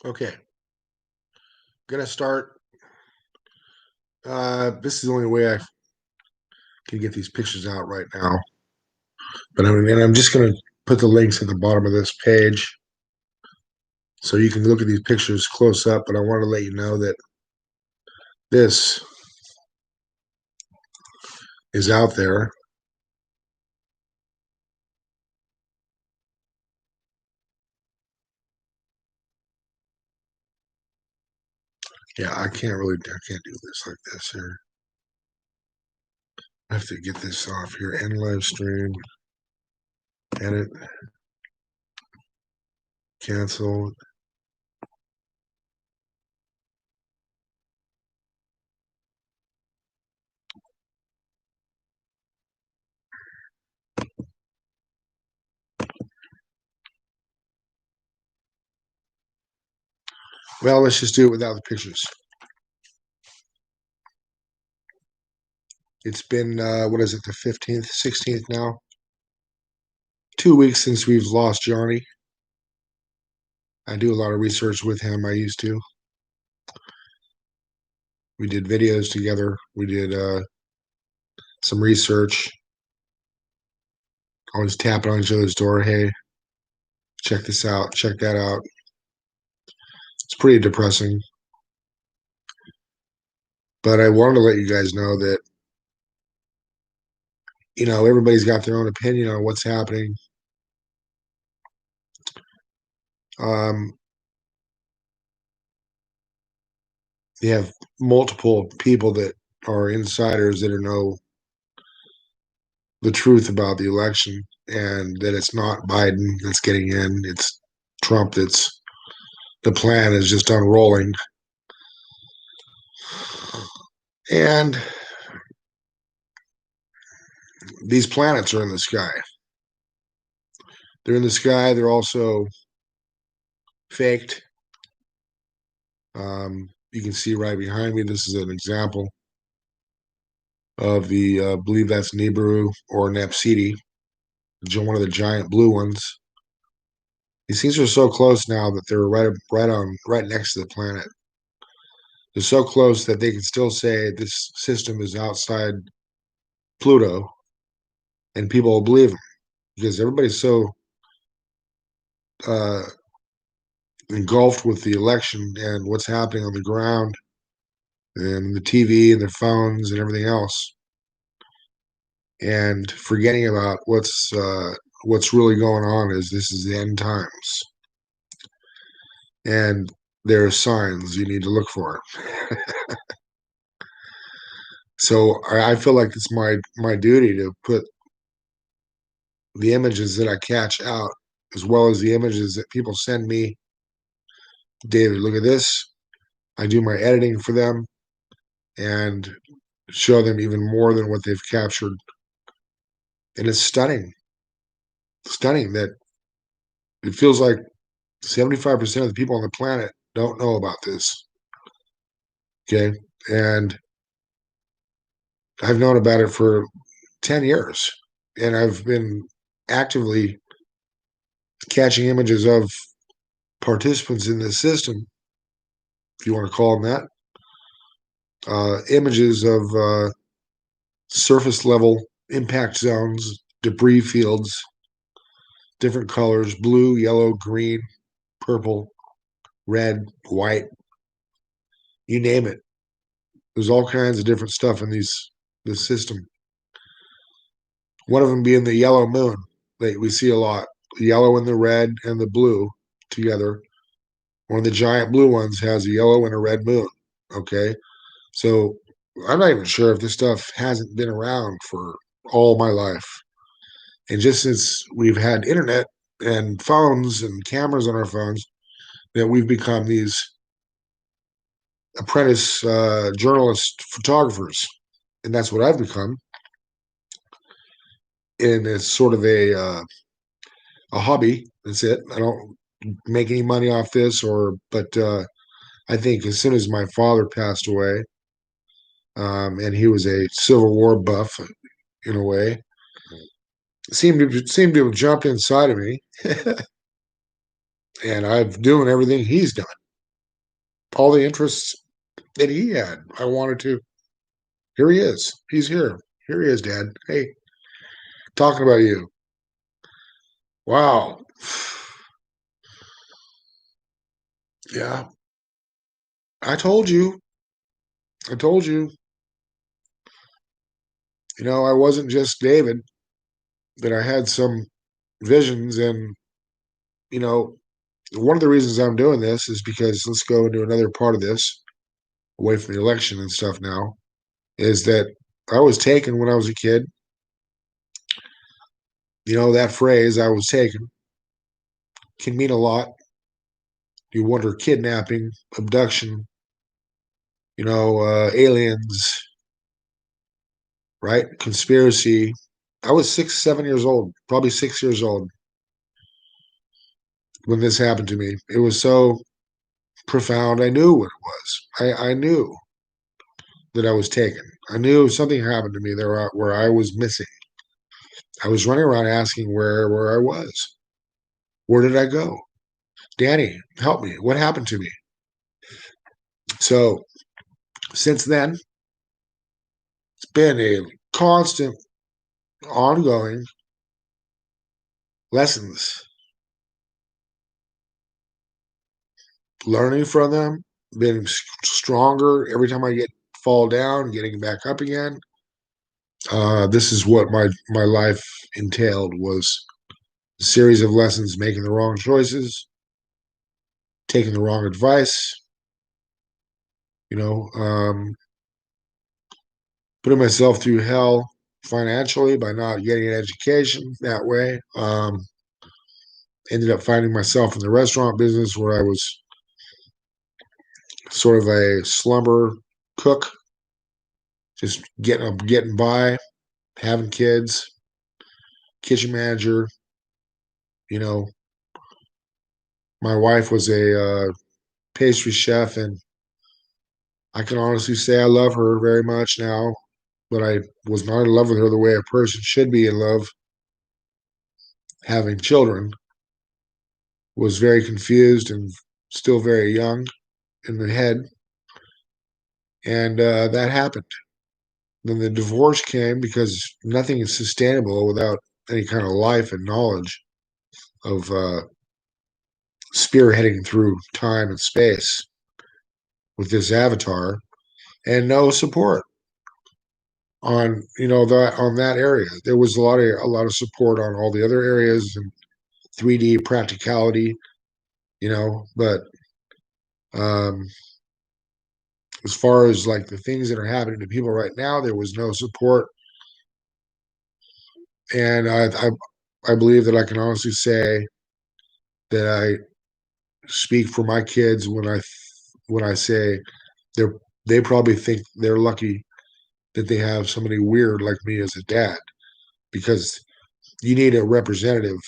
Okay, gonna start. This is the only way I can get these pictures out right now. But I'm just gonna put the links at the bottom of this page so you can look at these pictures close up. But I want to let you know that this is out there. Yeah, I can't do this like this here. I have to get this off here. End live stream, edit, cancel. Well, let's just do it without the pictures. It's been what is it, the 15th, 16th now? 2 weeks since we've lost Johnny. I do a lot of research with him. I used to. We did videos together. We did some research. Always tapping on each other's door. Hey, check this out. Check that out. It's pretty depressing. But I wanted to let you guys know that, everybody's got their own opinion on what's happening. Um, you have multiple people that are insiders that know the truth about the election and that it's not Biden that's getting in, it's Trump that's the plan is just unrolling. And these planets are in the sky. They're in the sky. They're also faked. You can see right behind me. This is an example of the, I believe that's nibiru or Nepsidi, one of the giant blue ones. These things are so close now that they're right next to the planet. They're so close that they can still say this system is outside Pluto, and people will believe them because everybody's so uh, engulfed with the election and what's happening on the ground and the TV and their phones and everything else, and forgetting about what's really going on. Is this is the end times, and there are signs you need to look for. So I feel like it's my duty to put the images that I catch out, as well as the images that people send me. David, look at this. I do my editing for them and show them even more than what they've captured. And it's stunning that it feels like 75% of the people on the planet don't know about this. Okay. And I've known about it for 10 years. And I've been actively catching images of participants in this system, if you want to call them that, images of surface level impact zones, debris fields, different colors: blue, yellow, green, purple, red, white, you name it. There's all kinds of different stuff in this system. One of them being the yellow moon that we see a lot. The yellow and the red and the blue together. One of the giant blue ones has a yellow and a red moon. Okay. So I'm not even sure if this stuff hasn't been around for all my life. And just since we've had internet and phones and cameras on our phones, that we've become these apprentice journalist photographers. And that's what I've become. And it's sort of a hobby. That's it. I don't make any money off this, but I think as soon as my father passed away, and he was a Civil War buff in a way, seemed to have jumped inside of me, and I'm doing everything he's done. all the interests that he had. I wanted to. Here he is. He's here. Here he is, Dad. Hey, talking about you. Wow. Yeah, I told you. I told you. I wasn't just David, that I had some visions. And, you know, one of the reasons I'm doing this is because let's go into another part of this, away from the election and stuff now, is that I was taken when I was a kid. That phrase, I was taken, can mean a lot. You wonder kidnapping, abduction, aliens, right? Conspiracy. I was 6, 7 years old, probably 6 years old when this happened to me. It was so profound. I knew what it was. I knew that I was taken. I knew something happened to me there where I was missing. I was running around asking where I was. Where did I go? Danny, help me. What happened to me? So since then, it's been a constant, ongoing lessons, learning from them, being stronger every time I get fall down, getting back up again. This is what my life entailed, was a series of lessons, making the wrong choices, taking the wrong advice, you know, um, putting myself through hell financially by not getting an education that way. Ended up finding myself in the restaurant business where I was sort of a slumber cook, just getting by, having kids, kitchen manager. You know, my wife was a pastry chef, and I can honestly say I love her very much now, but I was not in love with her the way a person should be in love. Having children, was very confused and still very young in the head, and that happened. Then the divorce came because nothing is sustainable without any kind of life and knowledge of spearheading through time and space with this avatar, and no support on that on that area. There was a lot of support on all the other areas and 3D practicality, but um, as far as like the things that are happening to people right now, there was no support. And I believe that I can honestly say that I speak for my kids when I say they're they probably think they're lucky that they have somebody weird like me as a dad, because you need a representative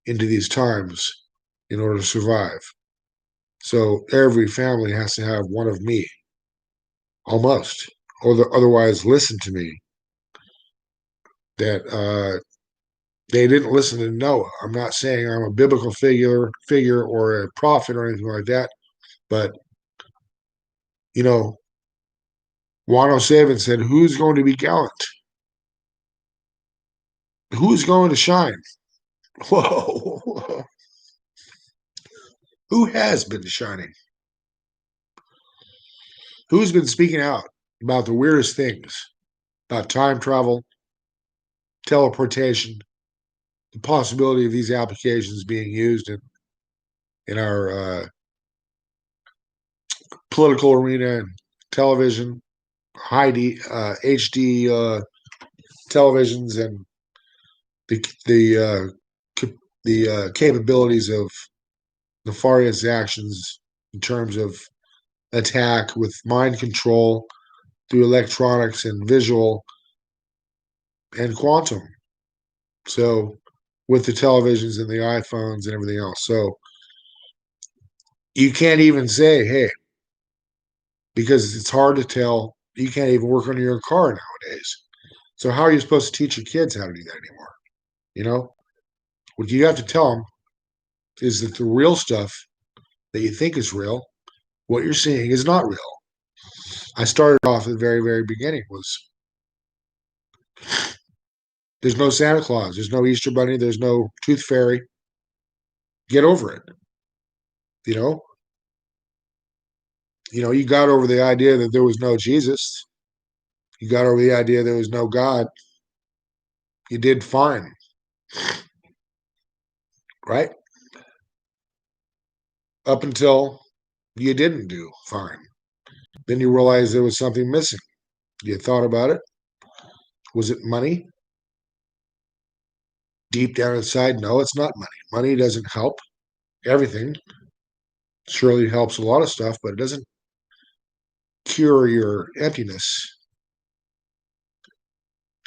into these times in order to survive. So every family has to have one of me, almost, or otherwise listen to me. That they didn't listen to Noah. I'm not saying I'm a biblical figure or a prophet or anything like that, but you know, 107 said, "Who's going to be gallant? Who's going to shine?" Whoa, who has been shining? Who's been speaking out about the weirdest things, about time travel, teleportation, the possibility of these applications being used in our political arena and television, HD televisions, and the capabilities of nefarious actions in terms of attack with mind control through electronics and visual and quantum. So with the televisions and the iPhones and everything else. So you can't even say, hey, because it's hard to tell. You can't even work on your car nowadays. So how are you supposed to teach your kids how to do that anymore? You know, what you have to tell them is that the real stuff that you think is real What you're seeing is not real. I started off at the very, very beginning was there's no Santa Claus, there's no Easter Bunny, there's no Tooth Fairy. Get over it. You know, you got over the idea that there was no Jesus. You got over the idea there was no God. You did fine, right? Up until you didn't do fine. Then you realized there was something missing. You thought about it. Was it money? Deep down inside, no, it's not money. Money doesn't help everything. Surely helps a lot of stuff, but it doesn't cure your emptiness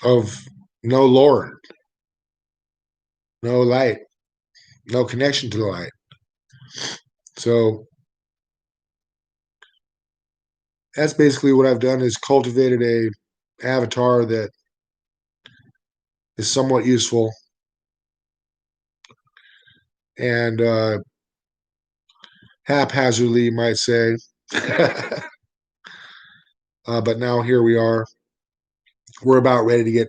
of no Lord, no light, no connection to the light. So that's basically what I've done is cultivated a avatar that is somewhat useful and haphazardly, you might say. But now here we are. We're about ready to get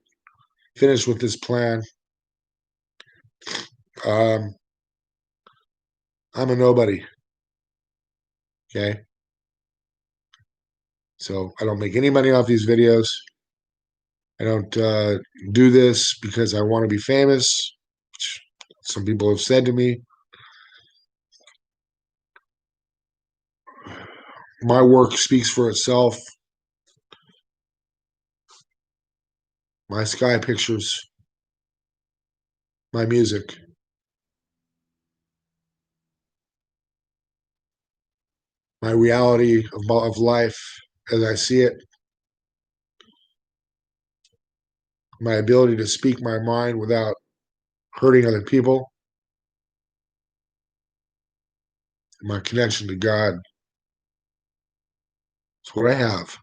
finished with this plan. Um, I'm a nobody. Okay. So I don't make any money off these videos. I don't do this because I want to be famous. Which some people have said to me. My work speaks for itself. My sky pictures, my music, my reality of life as I see it, my ability to speak my mind without hurting other people, my connection to God. It's what I have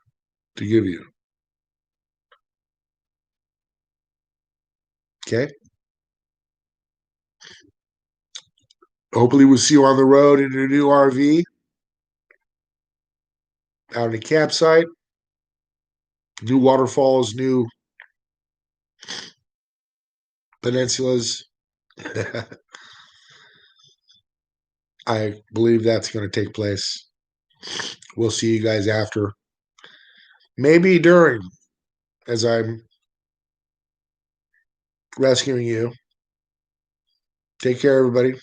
to give you. Okay. Hopefully, we'll see you on the road in your new RV, out in the campsite, new waterfalls, new peninsulas. I believe that's going to take place. We'll see you guys after, maybe during, as I'm rescuing you. Take care, everybody.